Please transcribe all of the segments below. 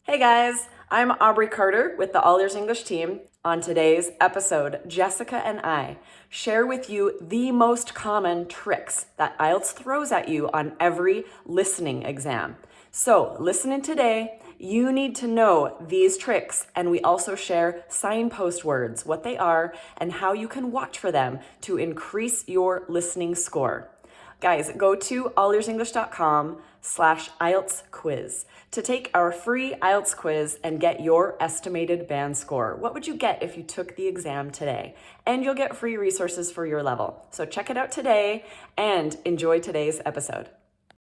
Hey guys, I'm Aubrey Carter with the All Ears English team. On today's episode, Jessica and I share with you the most common tricks that IELTS throws at you on every listening exam. So listen in today, you need to know these tricks, and we also share signpost words, what they are, and how you can watch for them to increase your listening score. Guys, go to allearsenglish.com/IELTS quiz to take our free IELTS quiz and get your estimated band score. What would you get if you took the exam today? And you'll get free resources for your level. So check it out today and enjoy today's episode.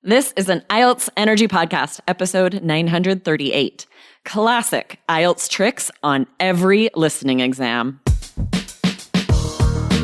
This is an IELTS Energy Podcast, episode 938. Classic IELTS tricks on every listening exam.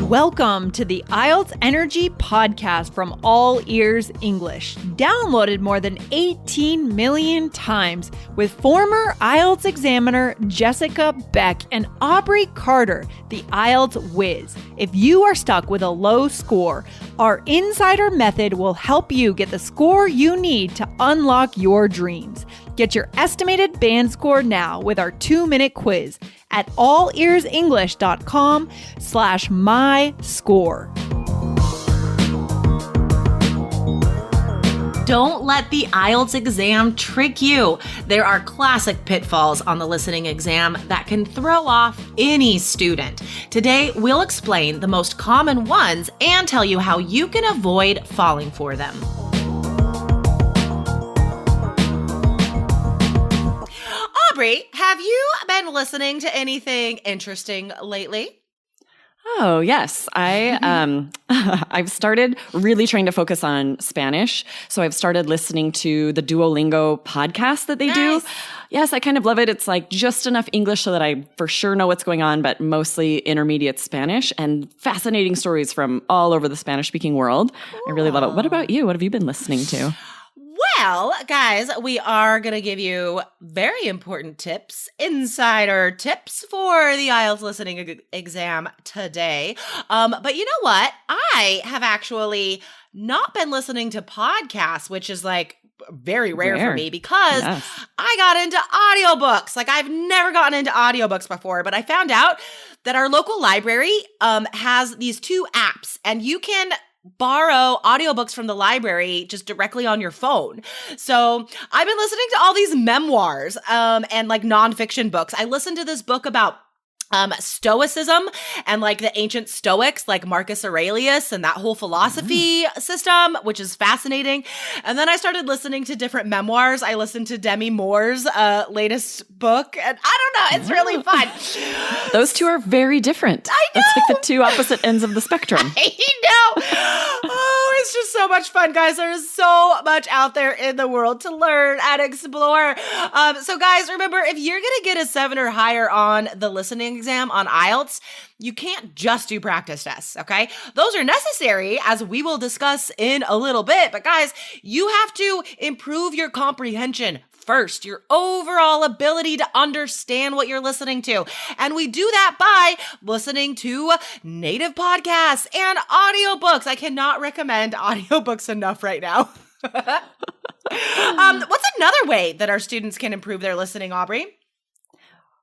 Welcome to the IELTS Energy Podcast from All Ears English, downloaded more than 18 million times with former IELTS examiner Jessica Beck and Aubrey Carter, the IELTS whiz. If you are stuck with a low score, our insider method will help you get the score you need to unlock your dreams. Get your estimated band score now with our 2-minute quiz at allearsenglish.com/myscore. Don't let the IELTS exam trick you. There are classic pitfalls on the listening exam that can throw off any student. Today, we'll explain the most common ones and tell you how you can avoid falling for them. Aubrey, have you been listening to anything interesting lately? Oh, yes. I've started really trying to focus on Spanish. So I've started listening to the Duolingo podcast that they do. Yes, I kind of love it. It's like just enough English so that I for sure know what's going on, but mostly intermediate Spanish and fascinating stories from all over the Spanish-speaking world. Cool. I really love it. What about you? What have you been listening to? Well, guys, we are going to give you very important tips, insider tips for the IELTS listening exam today. But you know what? I have actually not been listening to podcasts, which is like very rare for me because I got into audiobooks. Like I've never gotten into audiobooks before, but I found out that our local library has these 2 apps, and you can borrow audiobooks from the library just directly on your phone. So I've been listening to all these memoirs and like nonfiction books. I listened to this book about Stoicism and like the ancient Stoics, like Marcus Aurelius and that whole philosophy system, which is fascinating. And then I started listening to different memoirs. I listened to Demi Moore's latest book, and I don't know, it's really fun. Those 2 are very different. I know. It's like the 2 opposite ends of the spectrum. I know. Oh, it's just so much fun, guys. There is so much out there in the world to learn and explore. So guys, remember, if you're going to get a 7 or higher on the listening exam on IELTS, you can't just do practice tests, okay? Those are necessary, as we will discuss in a little bit. But guys, you have to improve your comprehension first, your overall ability to understand what you're listening to. And we do that by listening to native podcasts and audiobooks. I cannot recommend audiobooks enough right now. What's another way that our students can improve their listening, Aubrey?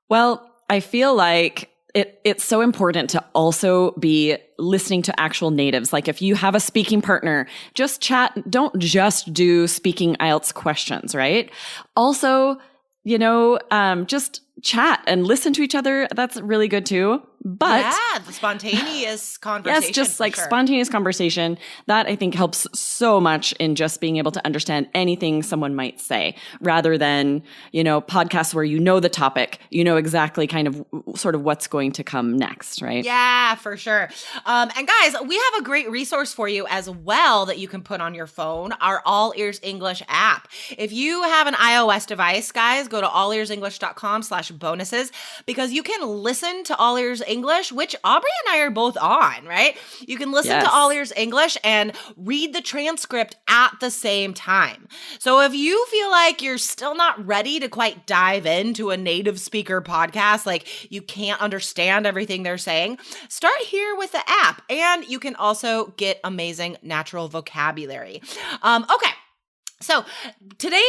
Well, I feel like it's so important to also be listening to actual natives. Like if you have a speaking partner, just chat. Don't just do speaking IELTS questions, right? Also, just chat and listen to each other. That's really good too. But yeah, the spontaneous conversation. Yes, just like spontaneous conversation. That I think helps so much in just being able to understand anything someone might say, rather than, podcasts where you know the topic, you know exactly kind of sort of what's going to come next, right? Yeah, for sure. And guys, we have a great resource for you as well that you can put on your phone, our All Ears English app. If you have an iOS device, guys, go to allearsenglish.com/bonuses, because you can listen to All Ears English, which Aubrey and I are both on, right? You can listen to All Ears English and read the transcript at the same time. So if you feel like you're still not ready to quite dive into a native speaker podcast, like you can't understand everything they're saying, start here with the app, and you can also get amazing natural vocabulary. Okay. So today's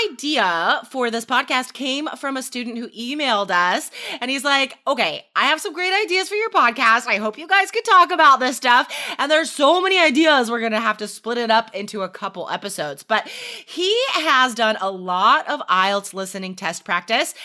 idea for this podcast came from a student who emailed us, and he's like, okay, I have some great ideas for your podcast. I hope you guys could talk about this stuff. And there's so many ideas, we're going to have to split it up into a couple episodes. But he has done a lot of IELTS listening test practice,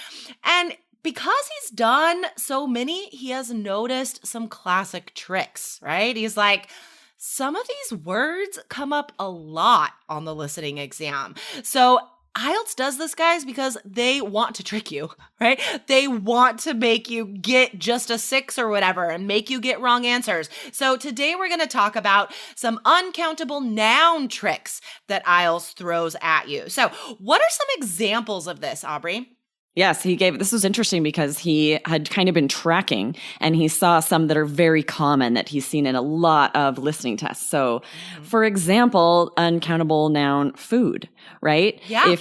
and because he's done so many, he has noticed some classic tricks, right? He's like, some of these words come up a lot on the listening exam. So IELTS does this, guys, because they want to trick you, right? They want to make you get just a 6 or whatever and make you get wrong answers. So today we're going to talk about some uncountable noun tricks that IELTS throws at you. So what are some examples of this, Aubrey? Yes, this was interesting because he had kind of been tracking and he saw some that are very common that he's seen in a lot of listening tests. So, for example, uncountable noun food, right? Yeah.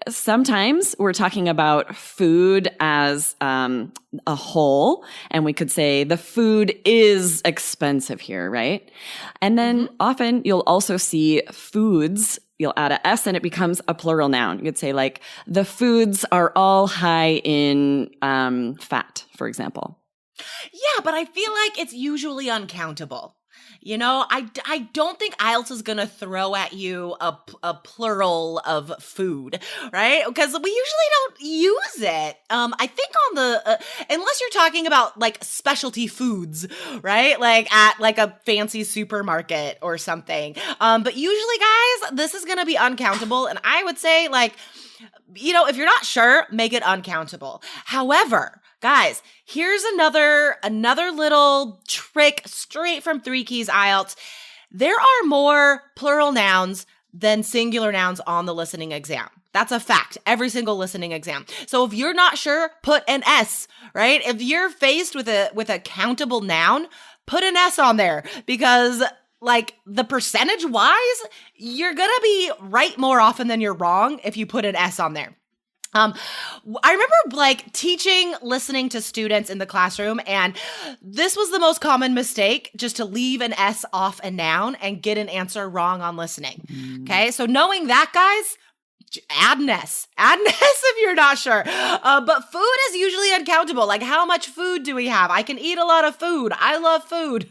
Sometimes we're talking about food as a whole, and we could say the food is expensive here, right? And then often you'll also see foods. You'll add a S and it becomes a plural noun. You could say like, the foods are all high in fat, for example. Yeah, but I feel like it's usually uncountable. You know, I don't think IELTS is going to throw at you a plural of food, right? Because we usually don't use it. I think on the, unless you're talking about like specialty foods, right? Like at like a fancy supermarket or something. But usually, guys, this is going to be uncountable. And I would say like, you know, if you're not sure, make it uncountable. However, guys, here's another little trick straight from 3 Keys IELTS. There are more plural nouns than singular nouns on the listening exam. That's a fact. Every single listening exam. So if you're not sure, put an S, right? If you're faced with a countable noun, put an S on there because like the percentage wise, you're going to be right more often than you're wrong if you put an S on there. I remember like teaching listening to students in the classroom, and this was the most common mistake, just to leave an S off a noun and get an answer wrong on listening. Okay. So knowing that, guys, add an S. Add an S if you're not sure. But food is usually uncountable. Like, how much food do we have? I can eat a lot of food. I love food.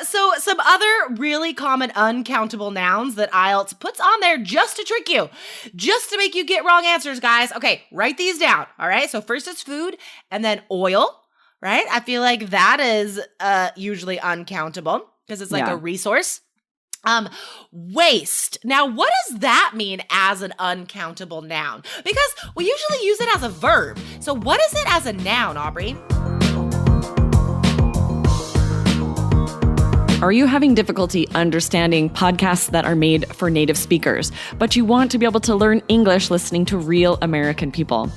So some other really common uncountable nouns that IELTS puts on there just to trick you, just to make you get wrong answers, guys. Okay, write these down. All right. So first is food, and then oil, right? I feel like that is usually uncountable because it's like a resource. Waste. Now, what does that mean as an uncountable noun? Because we usually use it as a verb. So what is it as a noun, Aubrey? Are you having difficulty understanding podcasts that are made for native speakers, but you want to be able to learn English listening to real American people?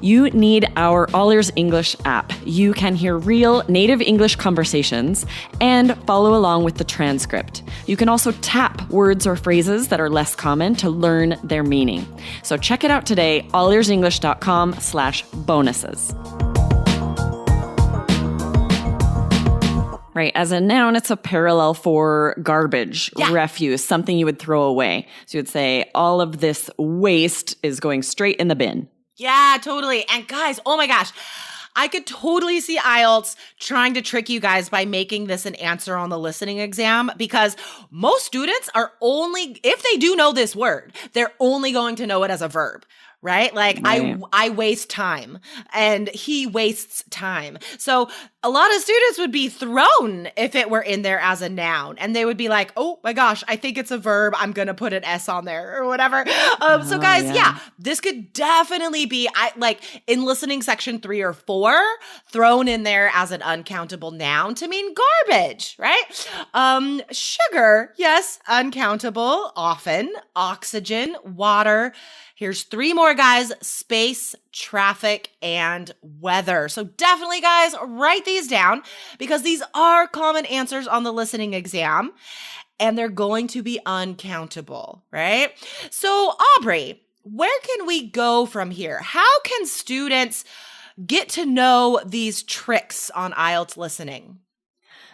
You need our All Ears English app. You can hear real native English conversations and follow along with the transcript. You can also tap words or phrases that are less common to learn their meaning. So check it out today, allearsenglish.com/bonuses. Right. As a noun, it's a parallel for garbage, refuse, something you would throw away. So you would say all of this waste is going straight in the bin. Yeah, totally. And guys, oh my gosh, I could totally see IELTS trying to trick you guys by making this an answer on the listening exam, because most students are only, if they do know this word, they're only going to know it as a verb. Right? Like I waste time and he wastes time. So a lot of students would be thrown if it were in there as a noun, and they would be like, oh my gosh, I think it's a verb. I'm going to put an S on there or whatever. So guys, this could definitely be like in listening section 3 or 4 thrown in there as an uncountable noun to mean garbage, right? Sugar, yes, uncountable, often. Oxygen, water. Here's 3 more, guys: space, traffic, and weather. So definitely, guys, write these down because these are common answers on the listening exam, and they're going to be uncountable, right? So Aubrey, where can we go from here? How can students get to know these tricks on IELTS listening?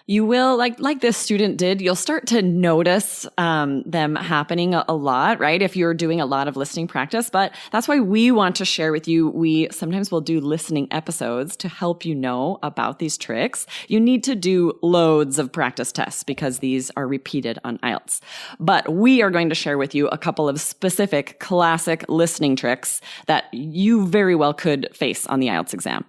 You will, like this student did, you'll start to notice them happening a lot, right? If you're doing a lot of listening practice. But that's why we want to share with you. We sometimes will do listening episodes to help you know about these tricks. You need to do loads of practice tests because these are repeated on IELTS. But we are going to share with you a couple of specific classic listening tricks that you very well could face on the IELTS exam.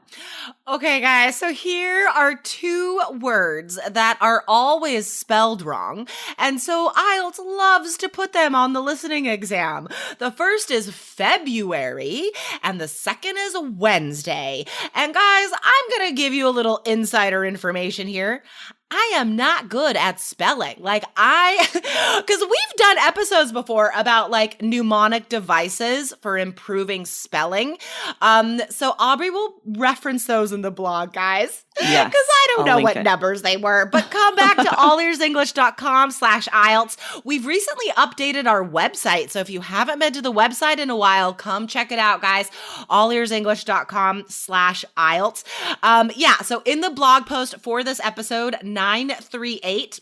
Okay, guys, so here are 2 words that are always spelled wrong, and so IELTS loves to put them on the listening exam. The first is February, and the second is Wednesday. And guys, I'm gonna give you a little insider information here. I am not good at spelling. Because we've done episodes before about like mnemonic devices for improving spelling. So Aubrey will reference those in the blog, guys. Yes, Because I don't know what numbers they were, but come back to allearsenglish.com/IELTS. We've recently updated our website. So if you haven't been to the website in a while, come check it out, guys. allearsenglish.com/IELTS. So in the blog post for this episode, 938,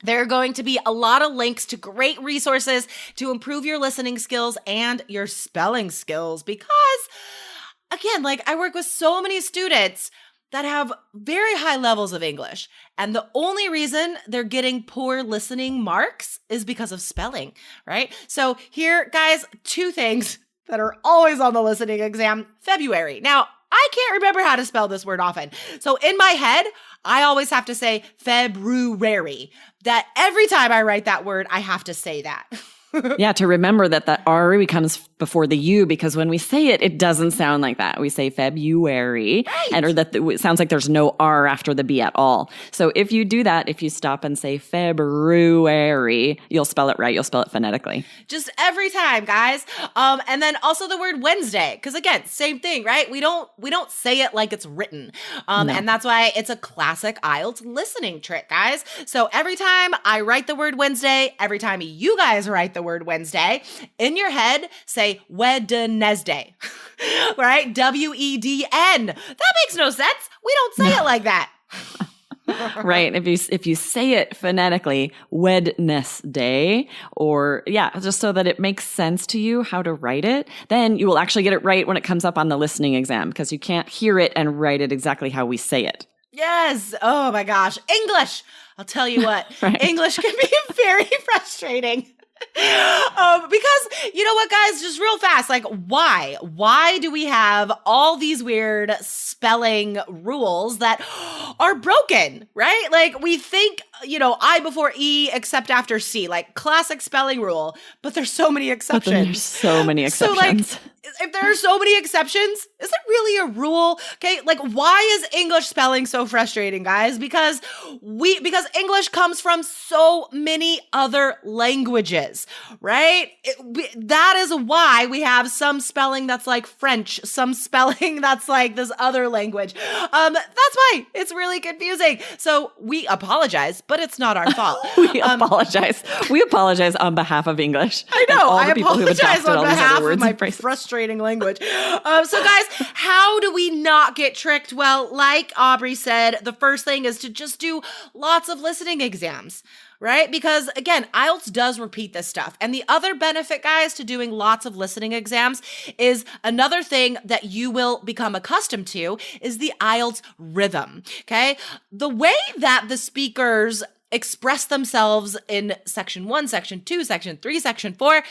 there are going to be a lot of links to great resources to improve your listening skills and your spelling skills because, again, I work with so many students that have very high levels of English, and the only reason they're getting poor listening marks is because of spelling, right? So here, guys, 2 things that are always on the listening exam. February. Now, I can't remember how to spell this word often. So in my head, I always have to say February. That every time I write that word, I have to say that. Yeah, to remember that the R comes before the U because when we say it, it doesn't sound like that. We say February, Right. or that it sounds like there's no R after the B at all. So if you do that, if you stop and say February, you'll spell it right. You'll spell it phonetically. Just every time, guys. And then also the word Wednesday, because again, same thing, right? We don't say it like it's written. No. And that's why it's a classic IELTS listening trick, guys. So every time I write the word Wednesday, every time you guys write the word Wednesday, in your head, say Wednesday, right? W-E-D-N. That makes no sense. We don't say it like that. Right. If you say it phonetically, Wednesday, or just so that it makes sense to you how to write it, then you will actually get it right when it comes up on the listening exam because you can't hear it and write it exactly how we say it. Yes. Oh my gosh. English. I'll tell you what, Right. English can be very frustrating. Because you know what, guys, just real fast, why do we have all these weird spelling rules that are broken, right? We think, I before E except after C, classic spelling rule, but there's so many exceptions. But then there's so many exceptions. So if there are so many exceptions, is it really a rule? Okay, why is English spelling so frustrating, guys? Because English comes from so many other languages, right? That is why we have some spelling that's like French, some spelling that's like this other language. That's why it's really confusing. So we apologize, but it's not our fault. We apologize. We apologize on behalf of English. I know. And all I the people who have apologize adopted on all these behalf other of words my and phrases. frustrating language. So guys, how do we not get tricked? Well, like Aubrey said, the first thing is to just do lots of listening exams, right? Because again, IELTS does repeat this stuff. And the other benefit, guys, to doing lots of listening exams is another thing that you will become accustomed to is the IELTS rhythm, okay? The way that the speakers express themselves in section 1, section 2, section 3, section 4,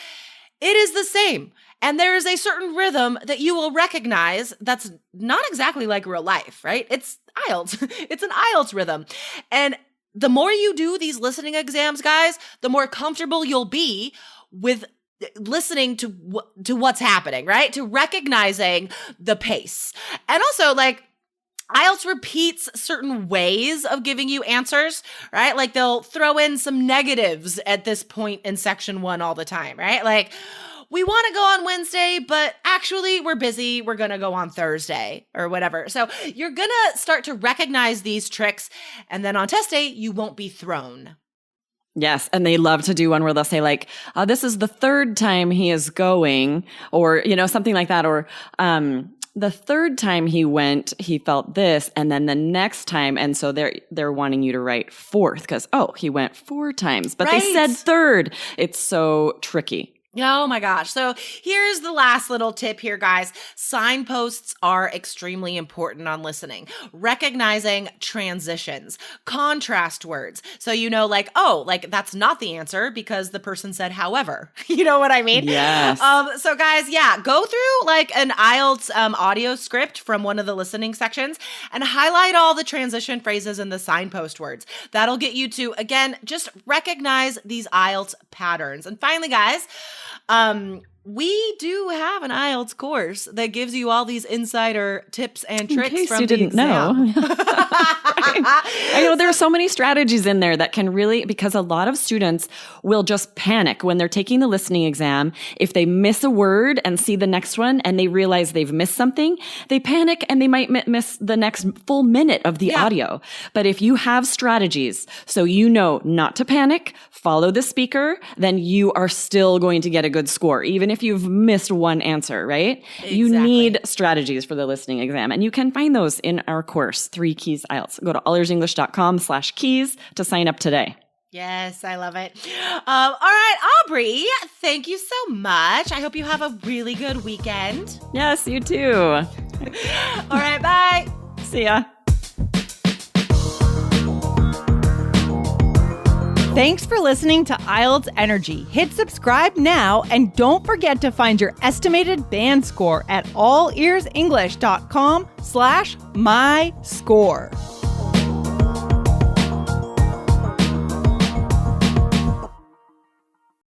it is the same. And there is a certain rhythm that you will recognize that's not exactly like real life, right? It's IELTS. It's an IELTS rhythm. And the more you do these listening exams, guys, the more comfortable you'll be with listening to what's happening, right? To recognizing the pace. And also, IELTS repeats certain ways of giving you answers, right? They'll throw in some negatives at this point in section 1 all the time, right? We want to go on Wednesday, but actually we're busy. We're going to go on Thursday or whatever. So you're going to start to recognize these tricks. And then on test day, you won't be thrown. Yes. And they love to do one where they'll say this is the 3rd time he is going, or, something like that. Or, the third time he went, he felt this, and then the next time, and so they're wanting you to write fourth because, he went 4 times, but they said third. It's so tricky. Oh my gosh. So here's the last little tip here, guys. Signposts are extremely important on listening. Recognizing transitions, contrast words. So you know, that's not the answer because the person said however. You know what I mean? Yes. So guys, go through an IELTS audio script from one of the listening sections and highlight all the transition phrases and the signpost words. That'll get you to, again, just recognize these IELTS patterns. And finally, guys, we do have an IELTS course that gives you all these insider tips and tricks in case from you didn't the exam. know. I know there are so many strategies in there that can really, because a lot of students will just panic when they're taking the listening exam. If they miss a word and see the next one and they realize they've missed something, they panic and they might miss the next full minute of the audio. But if you have strategies, so you know not to panic, follow the speaker, then you are still going to get a good score, even if you've missed one answer, right? Exactly. You need strategies for the listening exam, and you can find those in our course, 3 Keys IELTS. Go to allearsenglish.com/keys to sign up today. Yes, I love it. All right, Aubrey, thank you so much. I hope you have a really good weekend. Yes, you too. All right, bye. See ya. Thanks for listening to IELTS Energy. Hit subscribe now and don't forget to find your estimated band score at allearsenglish.com/myscore.